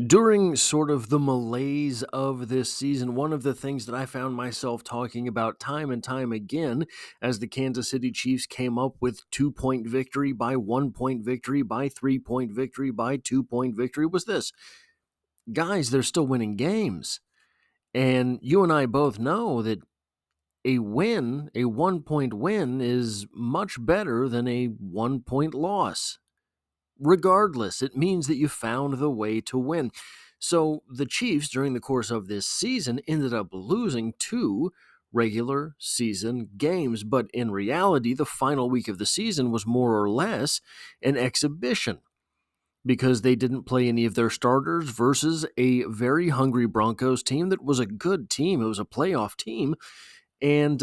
During sort of the malaise of this season, one of the things that I found myself talking about time and time again as the Kansas City Chiefs came up with 2-point victory, by 1-point victory, by 3-point victory, by 2-point victory was this. Guys, they're still winning games. And you and I both know that a win, a 1-point win, is much better than a 1-point loss. Regardless, it means that you found the way to win. So the Chiefs, during the course of this season, ended up losing 2 regular season games. But in reality, the final week of the season was more or less an exhibition because they didn't play any of their starters versus a very hungry Broncos team that was a good team. It was a playoff team. And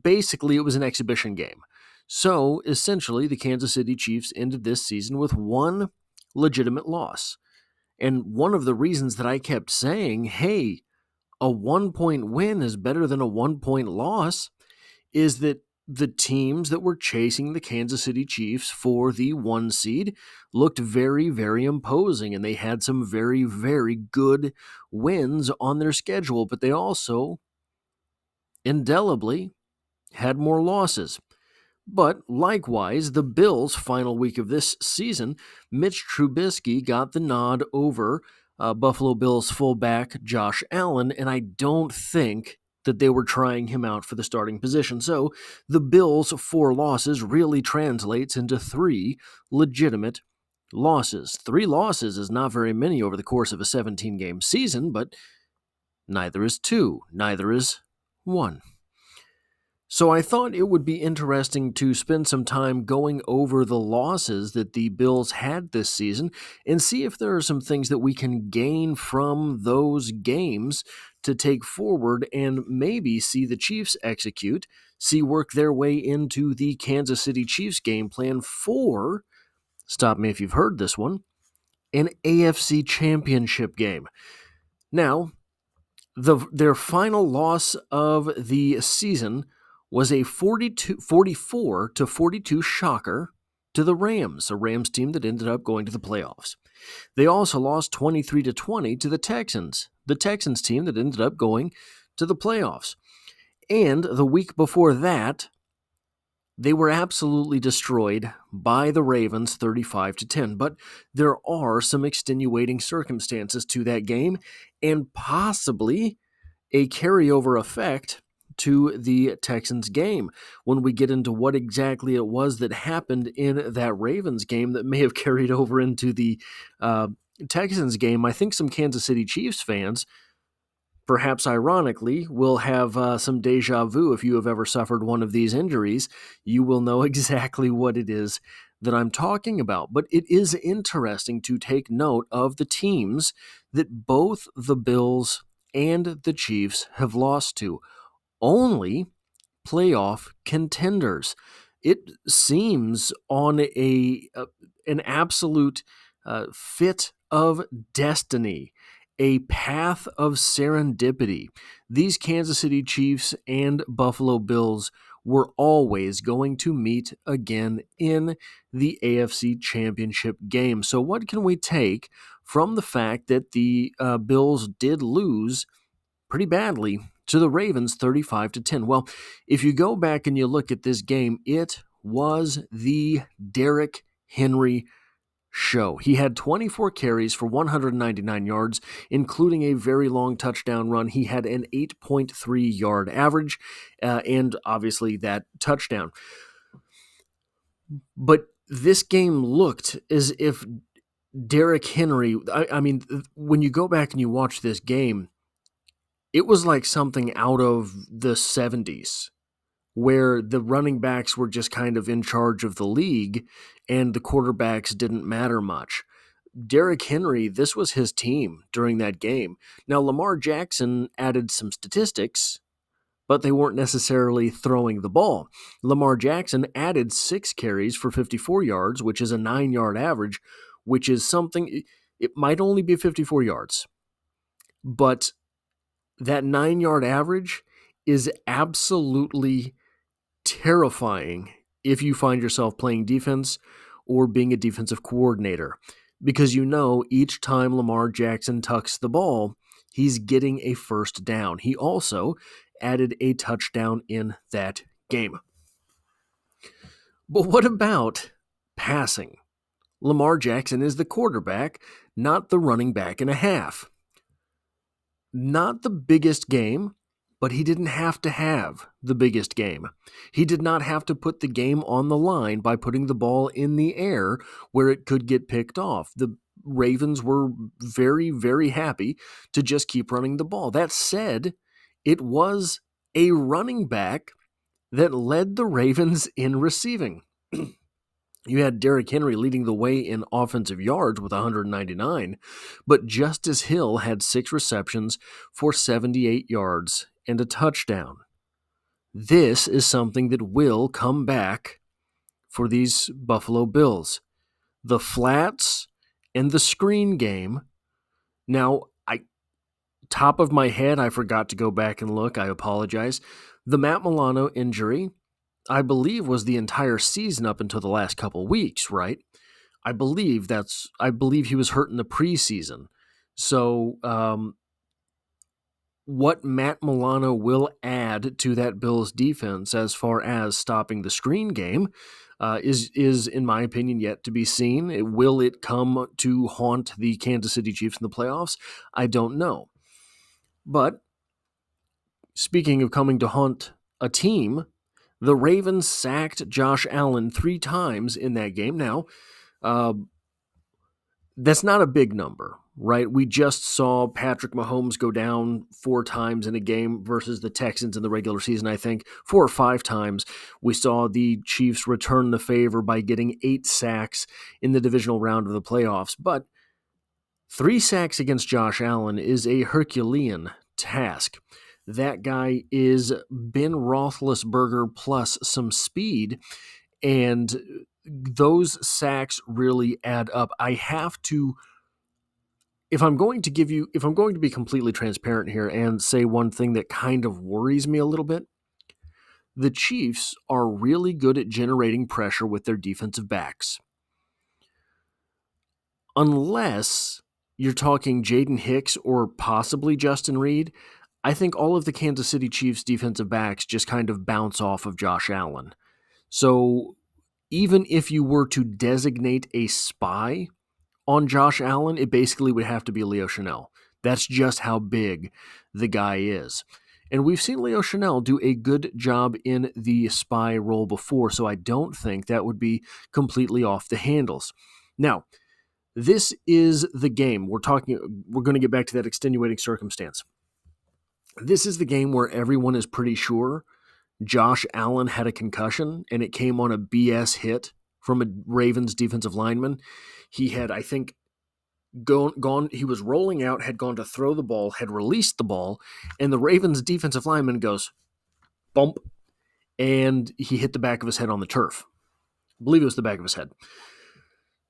basically, it was an exhibition game. So, essentially, the Kansas City Chiefs ended this season with 1 legitimate loss. And one of the reasons that I kept saying, hey, a 1-point win is better than a 1-point loss, is that the teams that were chasing the Kansas City Chiefs for the 1 seed looked very, very imposing, and they had some very, very good wins on their schedule, but they also indelibly had more losses. But likewise, the Bills' final week of this season, Mitch Trubisky got the nod over Buffalo Bills fullback Josh Allen, and I don't think that they were trying him out for the starting position. So the Bills' 4 losses really translates into 3 legitimate losses. 3 losses is not very many over the course of a 17-game season, but neither is 2, neither is 1. So I thought it would be interesting to spend some time going over the losses that the Bills had this season and see if there are some things that we can gain from those games to take forward and maybe see the Chiefs execute, see work their way into the Kansas City Chiefs game plan for, stop me if you've heard this one, an AFC Championship game. Now, their final loss of the season was a 44-42 shocker to the Rams, a Rams team that ended up going to the playoffs. They also lost 23-20 to the Texans team that ended up going to the playoffs. And the week before that, they were absolutely destroyed by the Ravens 35-10. But there are some extenuating circumstances to that game and possibly a carryover effect to the Texans game when we get into what exactly it was that happened in that Ravens game that may have carried over into the Texans game. I think some Kansas City Chiefs fans, perhaps ironically, will have some deja vu. If you have ever suffered one of these injuries, you will know exactly what it is that I'm talking about. But it is interesting to take note of the teams that both the Bills and the Chiefs have lost to. Only playoff contenders. It seems on an absolute fit of destiny, a path of serendipity. These Kansas City Chiefs and Buffalo Bills were always going to meet again in the AFC Championship game. So what can we take from the fact that the Bills did lose pretty badly to the Ravens 35-10? Well, if you go back and you look at this game, it was the Derrick Henry show. He had 24 carries for 199 yards, including a very long touchdown run. He had an 8.3 yard average, and obviously that touchdown. But this game looked as if Derrick Henry, I mean, when you go back and you watch this game, it was like something out of the 70s where the running backs were just kind of in charge of the league and the quarterbacks didn't matter much. Derrick Henry, this was his team during that game. Now, Lamar Jackson added some statistics, but they weren't necessarily throwing the ball. Lamar Jackson added 6 carries for 54 yards, which is a 9-yard average, which is something, it might only be 54 yards, but that 9-yard average is absolutely terrifying if you find yourself playing defense or being a defensive coordinator. because each time Lamar Jackson tucks the ball, he's getting a first down. He also added a touchdown in that game. But what about passing? Lamar Jackson is the quarterback, not the running back and a half. Not the biggest game, but he didn't have to have the biggest game. He did not have to put the game on the line by putting the ball in the air where it could get picked off. The Ravens were very, very happy to just keep running the ball. That said, it was a running back that led the Ravens in receiving. You had Derrick Henry leading the way in offensive yards with 199, but Justice Hill had 6 receptions for 78 yards and a touchdown. This is something that will come back for these Buffalo Bills. The flats and the screen game. Now, top of my head, I forgot to go back and look. I apologize. The Matt Milano injury, I believe, was the entire season up until the last couple weeks, right? I believe he was hurt in the preseason. So, what Matt Milano will add to that Bills defense as far as stopping the screen game is, in my opinion, yet to be seen. Will it come to haunt the Kansas City Chiefs in the playoffs? I don't know. But speaking of coming to haunt a team, the Ravens sacked Josh Allen 3 times in that game. Now, that's not a big number, right? We just saw Patrick Mahomes go down 4 times in a game versus the Texans in the regular season, I think. 4 or 5 times. We saw the Chiefs return the favor by getting 8 sacks in the divisional round of the playoffs. But 3 sacks against Josh Allen is a Herculean task. That guy is Ben Roethlisberger plus some speed, and those sacks really add up. I have to, if I'm going to be completely transparent here and say one thing that kind of worries me a little bit, the Chiefs are really good at generating pressure with their defensive backs. Unless you're talking Jaden Hicks or possibly Justin Reed, I think all of the Kansas City Chiefs defensive backs just kind of bounce off of Josh Allen. So even if you were to designate a spy on Josh Allen, it basically would have to be Leo Chenal. That's just how big the guy is. And we've seen Leo Chenal do a good job in the spy role before, so I don't think that would be completely off the handles. Now, this is the game. We're going to get back to that extenuating circumstance. This is the game where everyone is pretty sure Josh Allen had a concussion, and it came on a BS hit from a Ravens defensive lineman. He had, I think, gone. He was rolling out, had gone to throw the ball, had released the ball, and the Ravens defensive lineman goes, bump, and he hit the back of his head on the turf. I believe it was the back of his head.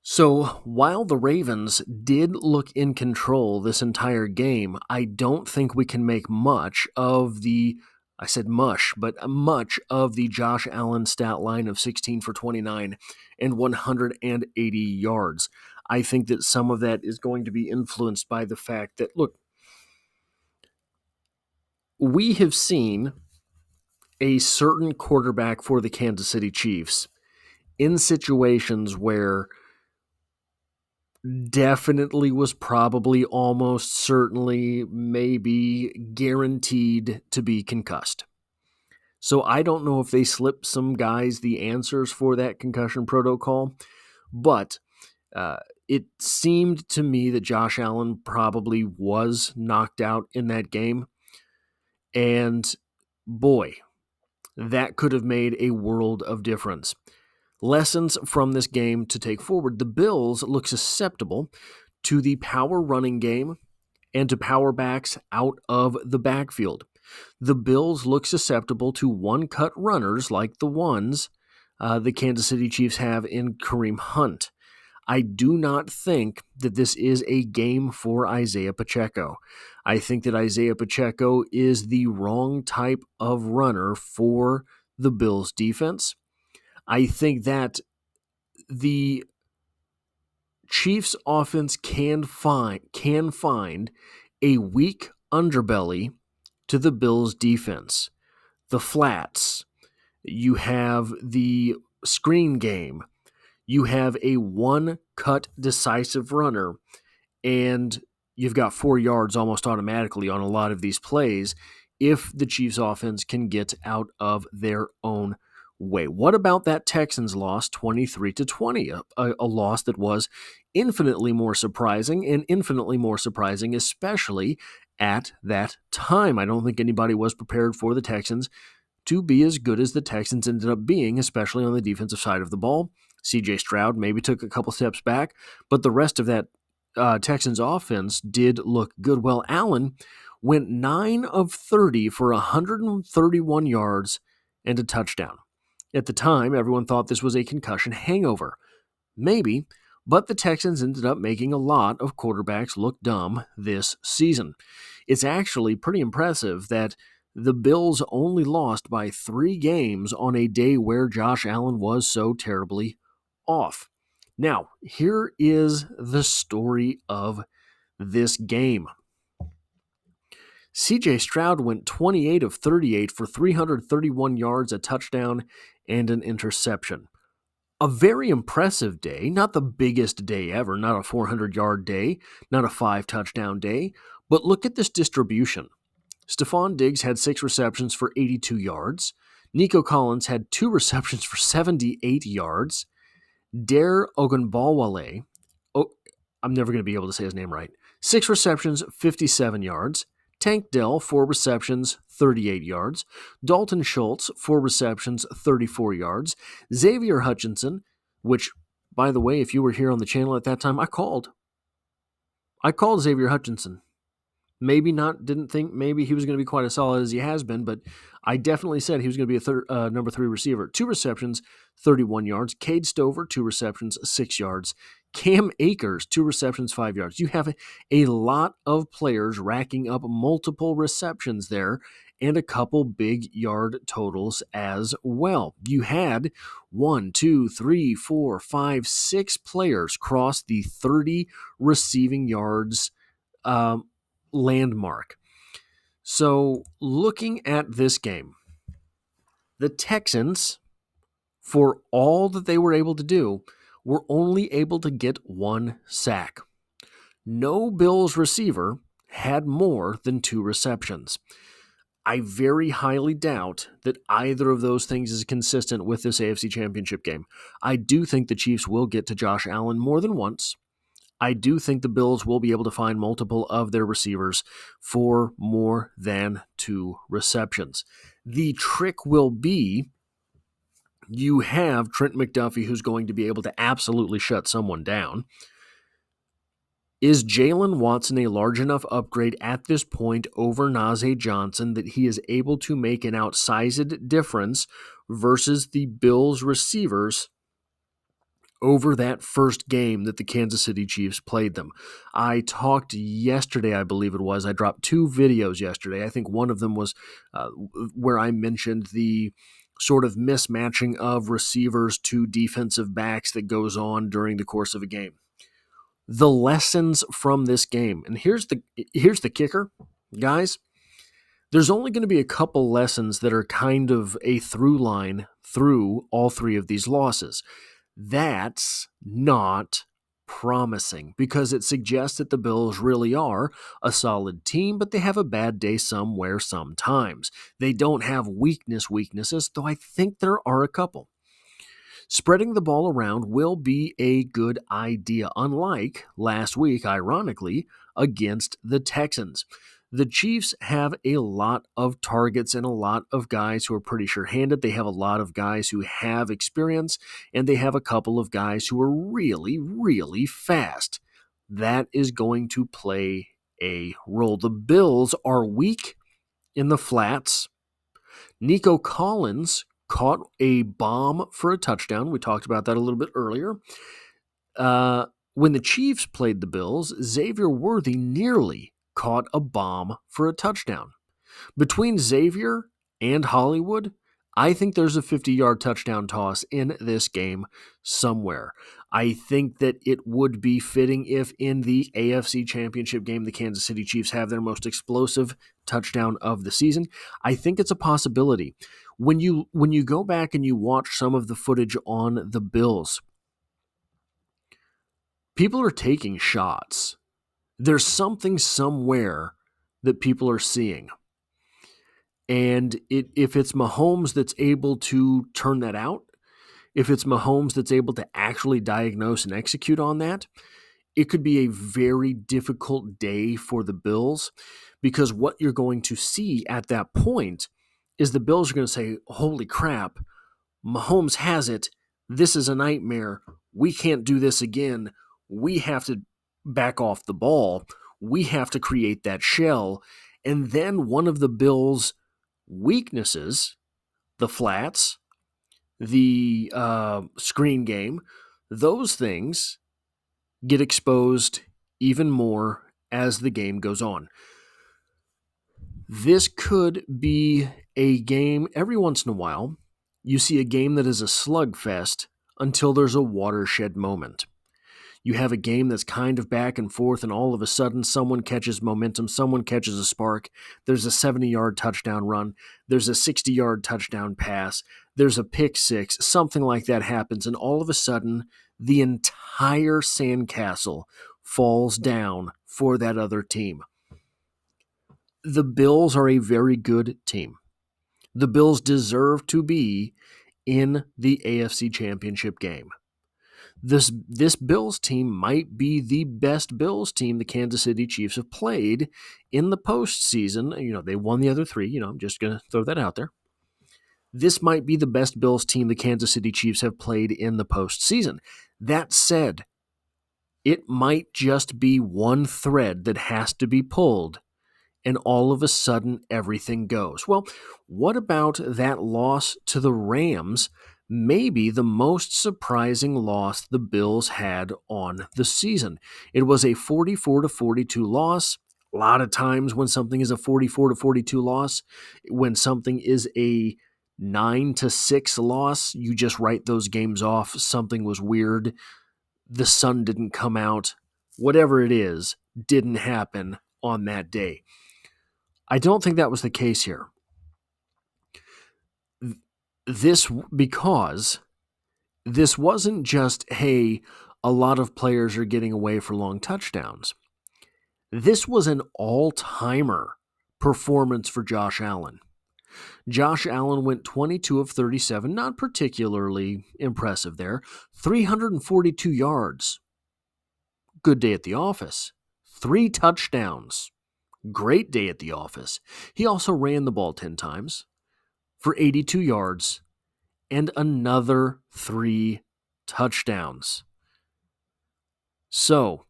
So while the Ravens did look in control this entire game, I don't think we can make much of the Josh Allen stat line of 16 for 29 and 180 yards. I think that some of that is going to be influenced by the fact that, look, we have seen a certain quarterback for the Kansas City Chiefs in situations where definitely was probably almost certainly maybe guaranteed to be concussed. So I don't know if they slipped some guys the answers for that concussion protocol, but it seemed to me that Josh Allen probably was knocked out in that game. And boy, that could have made a world of difference. Lessons from this game to take forward. The Bills look susceptible to the power running game and to power backs out of the backfield. The Bills look susceptible to one-cut runners like the ones the Kansas City Chiefs have in Kareem Hunt. I do not think that this is a game for Isaiah Pacheco. I think that Isaiah Pacheco is the wrong type of runner for the Bills defense. I think that the Chiefs offense can find a weak underbelly to the Bills defense. The flats, you have the screen game, you have a one-cut decisive runner, and you've got 4 yards almost automatically on a lot of these plays if the Chiefs offense can get out of their own way. What about that Texans loss 23-20, a loss that was infinitely more surprising, especially at that time. I don't think anybody was prepared for the Texans to be as good as the Texans ended up being, especially on the defensive side of the ball. C.J. Stroud maybe took a couple steps back, but the rest of that Texans offense did look good. Well, Allen went 9 of 30 for 131 yards and a touchdown. At the time, everyone thought this was a concussion hangover. Maybe, but the Texans ended up making a lot of quarterbacks look dumb this season. It's actually pretty impressive that the Bills only lost by 3 games on a day where Josh Allen was so terribly off. Now, here is the story of this game. C.J. Stroud went 28 of 38 for 331 yards, a touchdown, and an interception. A very impressive day, not the biggest day ever, not a 400-yard day, not a 5-touchdown day, but look at this distribution. Stephon Diggs had 6 receptions for 82 yards. Nico Collins had 2 receptions for 78 yards. Dare Ogunbowale, I'm never going to be able to say his name right, 6 receptions, 57 yards. Tank Dell, 4 receptions, 38 yards. Dalton Schultz, 4 receptions, 34 yards. Xavier Hutchinson, which, by the way, if you were here on the channel at that time, I called Xavier Hutchinson. Didn't think maybe he was going to be quite as solid as he has been, but I definitely said he was going to be a number 3 receiver. 2 receptions, 31 yards. Cade Stover, 2 receptions, 6 yards. Cam Akers, 2 receptions, 5 yards. You have a lot of players racking up multiple receptions there and a couple big yard totals as well. You had 6 players cross the 30 receiving yards landmark. So looking at this game, the Texans, for all that they were able to do, were only able to get 1 sack. No Bills receiver had more than 2 receptions. I very highly doubt that either of those things is consistent with this AFC Championship game. I do think the Chiefs will get to Josh Allen more than once. I do think the Bills will be able to find multiple of their receivers for more than 2 receptions. The trick will be you have Trent McDuffie, who's going to be able to absolutely shut someone down. Is Jalen Watson a large enough upgrade at this point over Najee Johnson that he is able to make an outsized difference versus the Bills receivers over that first game that the Kansas City Chiefs played them? I talked yesterday, I believe it was. I dropped 2 videos yesterday. I think one of them was where I mentioned the sort of mismatching of receivers to defensive backs that goes on during the course of a game. The lessons from this game, and here's the kicker, guys. There's only going to be a couple lessons that are kind of a through line through all 3 of these losses. That's not promising because it suggests that the Bills really are a solid team, but they have a bad day somewhere sometimes. They don't have weaknesses, though I think there are a couple. Spreading the ball around will be a good idea, unlike last week, ironically, against the Texans. The Chiefs have a lot of targets and a lot of guys who are pretty sure-handed. They have a lot of guys who have experience, and they have a couple of guys who are really, really fast. That is going to play a role. The Bills are weak in the flats. Nico Collins caught a bomb for a touchdown. We talked about that a little bit earlier. When the Chiefs played the Bills, Xavier Worthy nearly caught a bomb for a touchdown. Between Xavier and Hollywood, I think there's a 50-yard touchdown toss in this game somewhere. I think that it would be fitting if in the AFC Championship game, the Kansas City Chiefs have their most explosive touchdown of the season. I think it's a possibility. When you go back and you watch some of the footage on the Bills, people are taking shots. There's something somewhere that people are seeing. And if it's Mahomes that's able to turn that out, if it's Mahomes that's able to actually diagnose and execute on that, it could be a very difficult day for the Bills, because what you're going to see at that point is the Bills are going to say, holy crap, Mahomes has it. This is a nightmare. We can't do this again. We have to back off the ball. We have to create that shell. And then one of the Bills' weaknesses, the flats, the screen game, those things get exposed even more as the game goes on. This could be a game every once in a while. You see a game that is a slugfest until there's a watershed moment. You have a game that's kind of back and forth, and all of a sudden someone catches momentum, someone catches a spark. There's a 70-yard touchdown run. There's a 60-yard touchdown pass. There's a pick six. Something like that happens, and all of a sudden the entire sandcastle falls down for that other team. The Bills are a very good team. The Bills deserve to be in the AFC Championship game. This Bills team might be the best Bills team the Kansas City Chiefs have played in the postseason. They won the other three. I'm just going to throw that out there. This might be the best Bills team the Kansas City Chiefs have played in the postseason. That said, it might just be one thread that has to be pulled, and all of a sudden everything goes. Well, what about that loss to the Rams? Maybe the most surprising loss the Bills had on the season. It was a 44-42 loss. A lot of times when something is a 44-42 loss, when something is a 9-6 loss, you just write those games off. Something was weird. The sun didn't come out. Whatever it is, didn't happen on that day. I don't think that was the case here. Because this wasn't just, hey, a lot of players are getting away for long touchdowns. This was an all-timer performance for Josh Allen. Josh Allen went 22 of 37, not particularly impressive there. 342 yards. Good day at the office. 3 touchdowns. Great day at the office. He also ran the ball 10 times for 82 yards and another 3 touchdowns. So,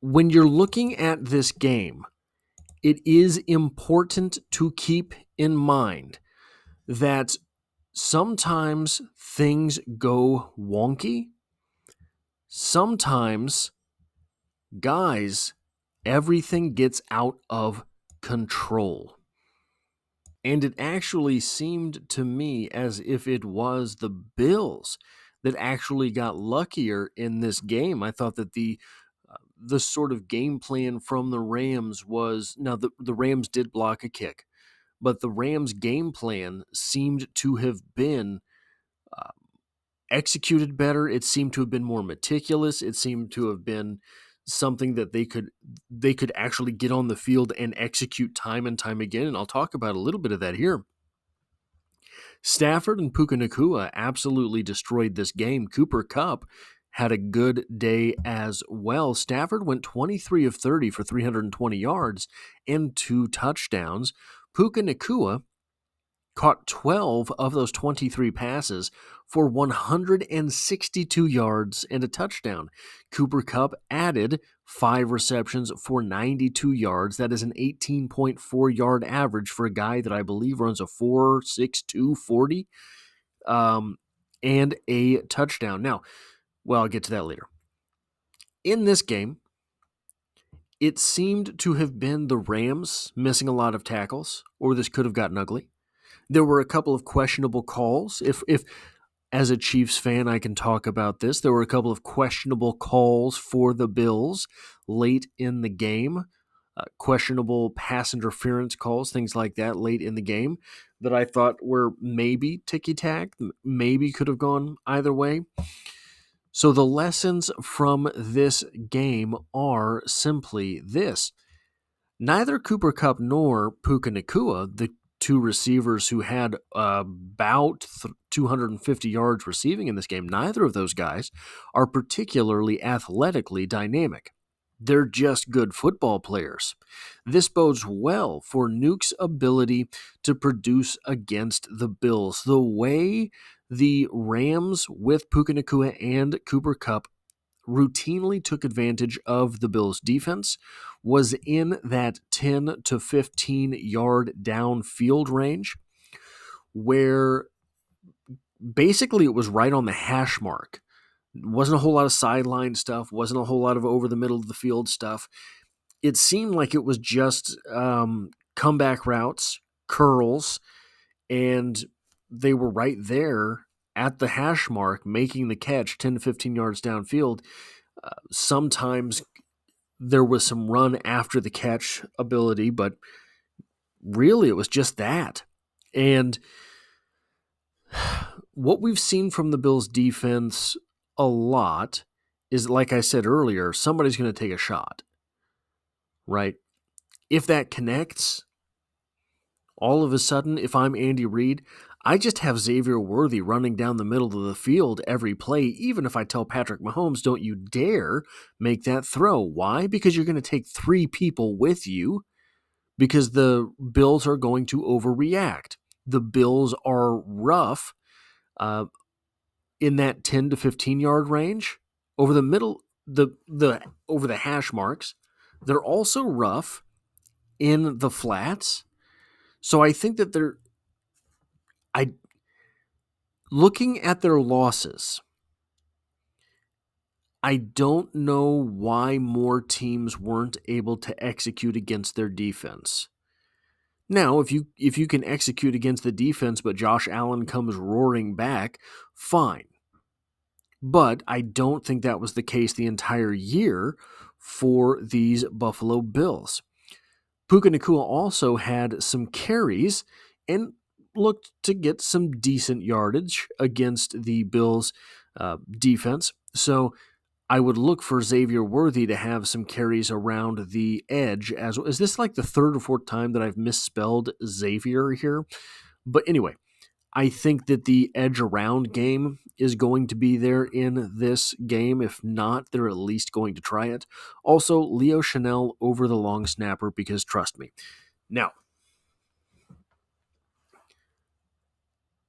when you're looking at this game, it is important to keep in mind that sometimes things go wonky. Sometimes, guys, everything gets out of control. And it actually seemed to me as if it was the Bills that actually got luckier in this game. I thought that the sort of game plan from the Rams was, now the Rams did block a kick, but the Rams' game plan seemed to have been executed better. It seemed to have been more meticulous. It seemed to have been something that they could actually get on the field and execute time and time again. And I'll talk about a little bit of that here. Stafford and Puka Nacua absolutely destroyed this game. Cooper Kupp had a good day as well. Stafford went 23 of 30 for 320 yards and 2 touchdowns. Puka Nacua caught 12 of those 23 passes for 162 yards and a touchdown. Cooper Kupp added 5 receptions for 92 yards. That is an 18.4 yard average for a guy that I believe runs a 4.62 40 and a touchdown. Now, well, I'll get to that later. In this game, it seemed to have been the Rams missing a lot of tackles, or this could have gotten ugly. There were a couple of questionable calls. If As a Chiefs fan, I can talk about this. There were a couple of questionable calls for the Bills late in the game, questionable pass interference calls, things like that late in the game that I thought were maybe ticky-tack, maybe could have gone either way. So the lessons from this game are simply this. Neither Cooper Kupp nor Puka Nacua, the two receivers who had about 250 yards receiving in this game, neither of those guys are particularly athletically dynamic. They're just good football players. This bodes well for Nuke's ability to produce against the Bills. The way the Rams with Puka Nacua and Cooper Kupp routinely took advantage of the Bills' defense was in that 10 to 15 yard downfield range, where basically it was right on the hash mark. Wasn't a whole lot of sideline stuff, wasn't a whole lot of over the middle of the field stuff. It seemed like it was just comeback routes, curls, and they were right there at the hash mark, making the catch 10 to 15 yards downfield. Sometimes there was some run after the catch ability, but really it was just that. And what we've seen from the Bills defense a lot is, like I said earlier, somebody's going to take a shot, right? If that connects, all of a sudden, if I'm Andy Reid, I just have Xavier Worthy running down the middle of the field every play, even if I tell Patrick Mahomes, don't you dare make that throw. Why? Because you're going to take 3 people with you, because the Bills are going to overreact. The Bills are rough in that 10 to 15 yard range over the middle, over the hash marks. They're also rough in the flats. So I think that looking at their losses, I don't know why more teams weren't able to execute against their defense. Now, if you can execute against the defense, but Josh Allen comes roaring back, fine. But I don't think that was the case the entire year for these Buffalo Bills. Puka Nacua also had some carries and looked to get some decent yardage against the Bills' defense. So I would look for Xavier Worthy to have some carries around the edge. Is this like the 3rd or 4th time that I've misspelled Xavier here? But anyway, I think that the edge around game is going to be there in this game. If not, they're at least going to try it. Also, Leo Chanel over the long snapper, because trust me. Now,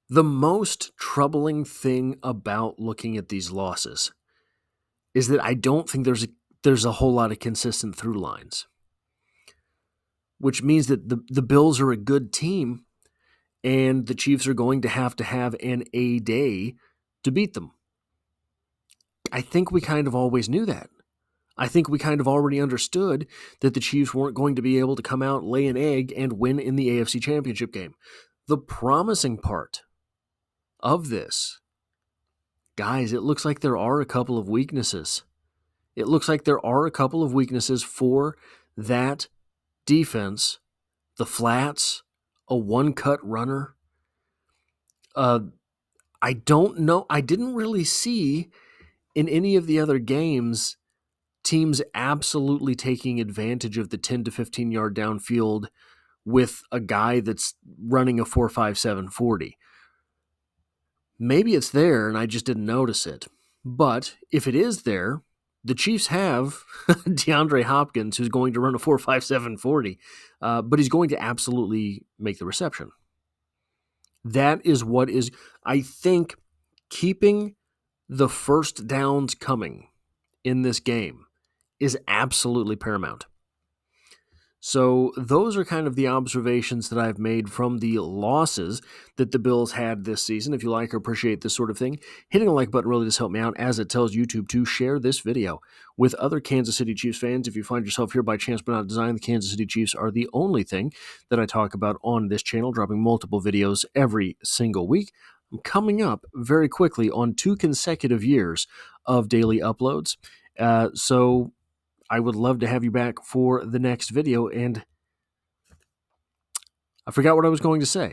the most troubling thing about looking at these losses is that I don't think there's a whole lot of consistent through lines, which means that the Bills are a good team, and the Chiefs are going to have an A day to beat them. I think we kind of always knew that. I think we kind of already understood that the Chiefs weren't going to be able to come out, lay an egg, and win in the AFC Championship game. The promising part of this, guys, it looks like there are a couple of weaknesses. It looks like there are a couple of weaknesses for that defense. The flats, a one-cut runner. I don't know. I didn't really see in any of the other games teams absolutely taking advantage of the 10 to 15 yard downfield with a guy that's running a 4.57 40. Maybe it's there and I just didn't notice it. But if it is there, the Chiefs have DeAndre Hopkins, who's going to run a 4.57 40, but he's going to absolutely make the reception. That is what is, I think, keeping the first downs coming in this game is absolutely paramount. So those are kind of the observations that I've made from the losses that the Bills had this season. If you like or appreciate this sort of thing, hitting a like button really does help me out, as it tells YouTube to share this video with other Kansas City Chiefs fans. If you find yourself here by chance but not design, the Kansas City Chiefs are the only thing that I talk about on this channel, dropping multiple videos every single week. coming up very quickly on 2 consecutive years of daily uploads. So I would love to have you back for the next video, and I forgot what I was going to say.